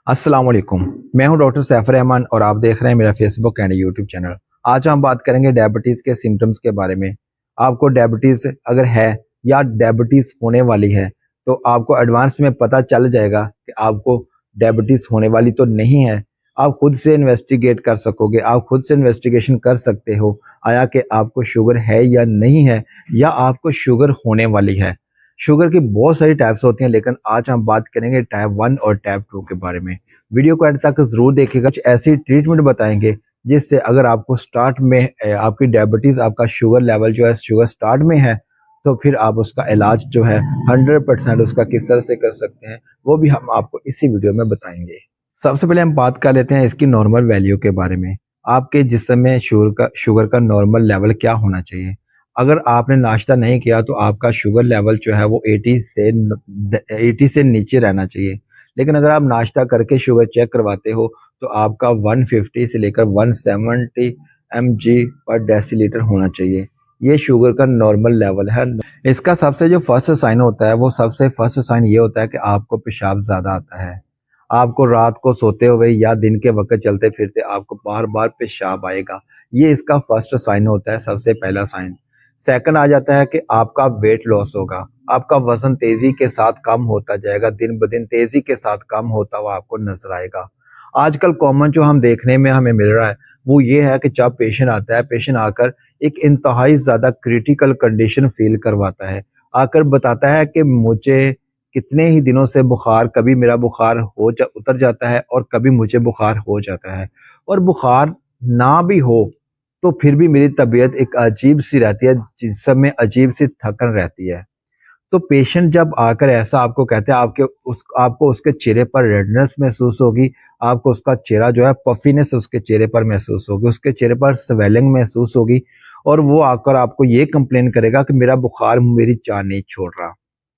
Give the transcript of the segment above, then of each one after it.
अस्सलाम वालेकुम। मैं हूं डॉक्टर सैफ रहमान और आप देख रहे हैं मेरा फेसबुक एंड यूट्यूब चैनल। आज हम बात करेंगे डायबिटीज़ के सिम्टम्स के बारे में। आपको डायबिटीज़ अगर है या डायबिटीज़ होने वाली है तो आपको एडवांस में पता चल जाएगा कि आपको डायबिटीज़ होने वाली तो नहीं है। आप खुद से इन्वेस्टिगेट कर सकोगे, आप खुद से इन्वेस्टिगेशन कर सकते हो आया कि आपको शुगर है या नहीं है या आपको शुगर होने वाली है। शुगर की बहुत सारी टाइप्स होती हैं लेकिन आज हम बात करेंगे टाइप 1 और टाइप 2 के बारे में। वीडियो को एंड तक ज़रूर देखिएगा। कुछ ऐसी ट्रीटमेंट बताएंगे जिससे अगर आपको स्टार्ट में आपकी डायबिटीज़, आपका शुगर लेवल जो है शुगर स्टार्ट में है तो फिर आप उसका इलाज जो है 100% उसका किस तरह से कर सकते हैं वो भी हम आपको इसी वीडियो में बताएंगे। सबसे पहले हम बात कर लेते हैं इसकी नॉर्मल वैल्यू के बारे में। आपके जिस्म में शुगर का नॉर्मल लेवल क्या होना चाहिए। अगर आपने नाश्ता नहीं किया तो आपका शुगर लेवल जो है वो 80 से नीचे रहना चाहिए। लेकिन अगर आप नाश्ता करके शुगर चेक करवाते हो तो आपका 150 से लेकर 170 mg पर डेसीलीटर होना चाहिए। ये शुगर का नॉर्मल लेवल है। इसका सबसे जो फर्स्ट साइन होता है वो सबसे फर्स्ट साइन ये होता है कि आपको पेशाब ज़्यादा आता है। आपको रात को सोते हुए या दिन के वक्त चलते फिरते आपको बार बार पेशाब आएगा। ये इसका फर्स्ट साइन होता है, सबसे पहला साइन। सेकंड आ जाता है कि आपका वेट लॉस होगा। आपका वजन तेजी के साथ कम होता जाएगा, दिन ब दिन तेजी के साथ कम होता हुआ आपको नजर आएगा। आजकल कॉमन जो हम देखने में हमें मिल रहा है वो ये है कि जब पेशेंट आता है, पेशेंट आकर एक इंतहाई ज्यादा क्रिटिकल कंडीशन फील करवाता है, आकर बताता है कि मुझे कितने ही दिनों से बुखार, कभी मेरा बुखार उतर जाता है और कभी मुझे बुखार हो जाता है, और बुखार ना भी हो तो फिर भी मेरी तबीयत एक अजीब सी रहती है, जिस्म में अजीब सी थकन रहती है। तो पेशेंट जब आकर ऐसा आपको कहते हैं, आपको उसके चेहरे पर रेडनेस महसूस होगी, आपको उसका चेहरा जो है पफीनेस उसके चेहरे पर महसूस होगी, उसके चेहरे पर स्वेलिंग महसूस होगी, और वो आकर आपको ये कंप्लेन करेगा कि मेरा बुखार मेरी जान नहीं छोड़ रहा।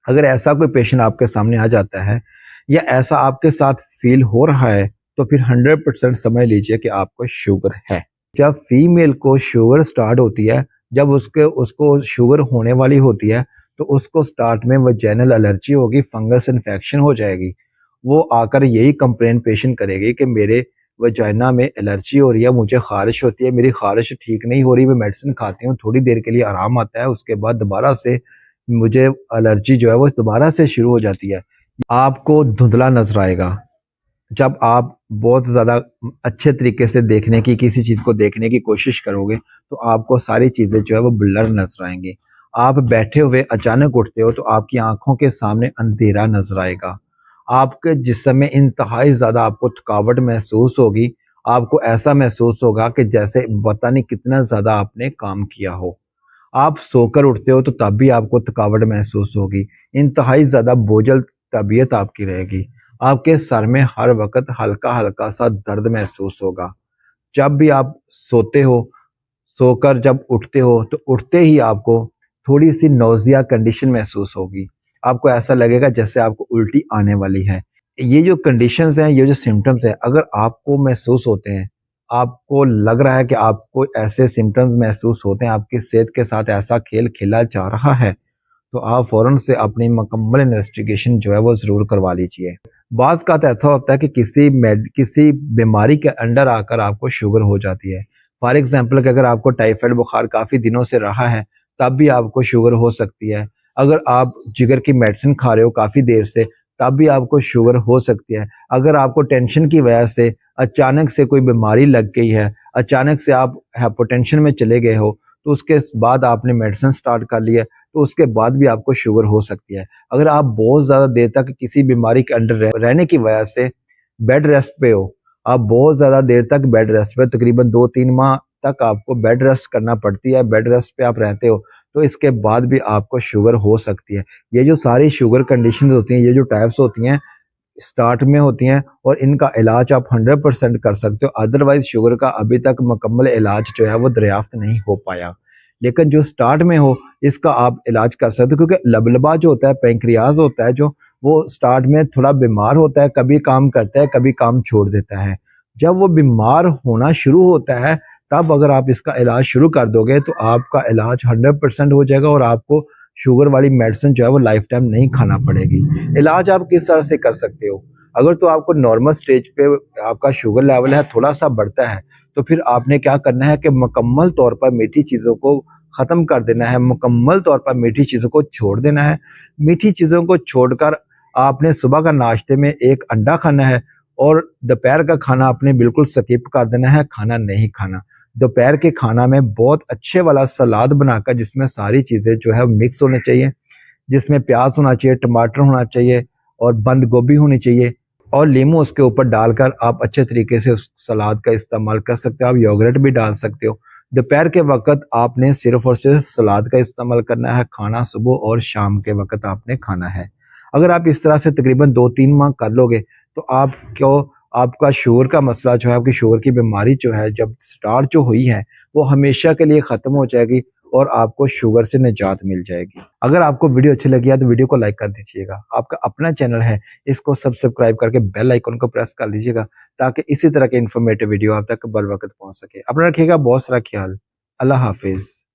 अगर ऐसा कोई पेशेंट आपके सामने आ जाता है या ऐसा आपके साथ फील हो रहा है तो फिर 100% समझ लीजिए कि आपको शुगर है। जब फीमेल को शुगर स्टार्ट होती है, जब उसको शुगर होने वाली होती है तो उसको स्टार्ट में वजाइनल एलर्जी होगी, फंगस इन्फेक्शन हो जाएगी। वो आकर यही कंप्लेन पेशेंट करेगी कि मेरे वजाइना में एलर्जी हो रही है, मुझे खारिश होती है, मेरी खारिश ठीक नहीं हो रही, मैं मेडिसिन खाती हूँ, थोड़ी देर के लिए आराम आता है, उसके बाद दोबारा से मुझे एलर्जी जो है वो दोबारा से शुरू हो जाती है। आपको धुंधला नजर आएगा। जब आप बहुत ज़्यादा अच्छे तरीके से देखने की, किसी चीज़ को देखने की कोशिश करोगे तो आपको सारी चीज़ें जो है वो ब्लर नजर आएंगी। आप बैठे हुए अचानक उठते हो तो आपकी आंखों के सामने अंधेरा नजर आएगा। आपके जिस्म में इंतहाई ज़्यादा आपको थकावट महसूस होगी। आपको ऐसा महसूस होगा कि जैसे पता नहीं कितना ज़्यादा आपने काम किया हो। आप सोकर उठते हो तो तब भी आपको थकावट महसूस होगी। इंतहाई ज़्यादा बोझल तबीयत आपकी रहेगी। आपके सर में हर वक़्त हल्का-हल्का सा दर्द महसूस होगा। जब भी आप सोते हो, सोकर जब उठते हो तो उठते ही आपको थोड़ी-सी नौज़िया कंडीशन महसूस होगी। आपको ऐसा लगेगा जैसे आपको उल्टी आने वाली है। ये जो कंडीशंस हैं, ये जो सिम्पटम्स हैं, अगर आपको महसूस होते हैं, आपको लग रहा है कि आपको ऐसे सिम्पटम्स महसूस होते हैं, आपकी सेहत के साथ ऐसा खेल खेला जा रहा है, तो आप फ़ौरन से अपनी मुकम्मल इन्वेस्टिगेशन जो है वो ज़रूर करवा लीजिए। बाज़ का तो ऐसा होता है कि किसी बीमारी के अंडर आकर आपको शुगर हो जाती है। फॉर एग्ज़ाम्पल कि अगर आपको टाइफाइड बुखार काफ़ी दिनों से रहा है, तब भी आपको शुगर हो सकती है। अगर आप जिगर की मेडिसिन खा रहे हो काफ़ी देर से, तब भी आपको शुगर हो सकती है। अगर आपको टेंशन की वजह से अचानक से कोई बीमारी लग गई है, अचानक से आप हाइपोटेंशन में चले गए हो, तो उसके बाद आपने मेडिसिन स्टार्ट कर ली है, तो उसके बाद भी आपको शुगर हो सकती है। अगर आप बहुत ज़्यादा देर तक किसी बीमारी के अंडर रहने की वजह से बेड रेस्ट पे हो, आप बहुत ज़्यादा देर तक बेड रेस्ट पे, तकरीबन 2-3 माह तक आपको बेड रेस्ट करना पड़ती है, बेड रेस्ट पे आप रहते हो, तो इसके बाद भी आपको शुगर हो सकती है। ये जो सारी शुगर कंडीशंस होती हैं, ये जो टाइप्स होती हैं, स्टार्ट में होती हैं और इनका इलाज आप 100% कर सकते हो। अदरवाइज शुगर का अभी तक मुकम्मल इलाज जो है वो दरियाफ्त नहीं हो पाया। लेकिन जो स्टार्ट में हो इसका आप इलाज कर सकते हो, क्योंकि लबलबा जो होता है, पैंक्रियाज होता है जो, वो स्टार्ट में थोड़ा बीमार होता है, कभी काम करता है, कभी काम छोड़ देता है। जब वो बीमार होना शुरू होता है तब अगर आप इसका इलाज शुरू कर दोगे तो आपका इलाज 100% हो जाएगा और आपको शुगर वाली मेडिसिन जो है वो लाइफ टाइम नहीं खाना पड़ेगी। इलाज आप किस तरह से कर सकते हो। अगर तो आपको नॉर्मल स्टेज पे आपका शुगर लेवल है थोड़ा सा बढ़ता है, तो फिर आपने क्या करना है कि मुकम्मल तौर पर मीठी चीज़ों को ख़त्म कर देना है, मुकम्मल तौर पर मीठी चीज़ों को छोड़ देना है। मीठी चीज़ों को छोड़कर आपने सुबह का नाश्ते में एक अंडा खाना है और दोपहर का खाना आपने बिल्कुल स्किप कर देना है, खाना नहीं खाना। दोपहर के खाना में बहुत अच्छे वाला सलाद बनाकर जिसमें सारी चीज़ें जो है मिक्स होनी चाहिए, जिसमें प्याज होना चाहिए, टमाटर होना चाहिए और बंद गोभी होनी चाहिए और नींबू उसके ऊपर डालकर आप अच्छे तरीके से उस सलाद का इस्तेमाल कर सकते हो। आप योगर्ट भी डाल सकते हो। दोपहर के वक़्त आपने सिर्फ़ और सिर्फ़ सलाद का इस्तेमाल करना है, खाना सुबह और शाम के वक़्त आपने खाना है। अगर आप इस तरह से तकरीबन 2-3 माह कर लोगे, तो आपका शुगर का मसला जो है, आपकी शुगर की बीमारी जो है, जब स्टार्ट जो हुई है, वो हमेशा के लिए ख़त्म हो जाएगी और आपको शुगर से निजात मिल जाएगी। अगर आपको वीडियो अच्छी लगी है तो वीडियो को लाइक कर दीजिएगा। आपका अपना चैनल है, इसको सब्सक्राइब करके बेल आइकन को प्रेस कर लीजिएगा ताकि इसी तरह के इन्फॉर्मेटिव वीडियो आप तक बर वक़्त पहुँच सके। अपना रखिएगा बहुत सारा ख़्याल। अल्लाह हाफ़िज़।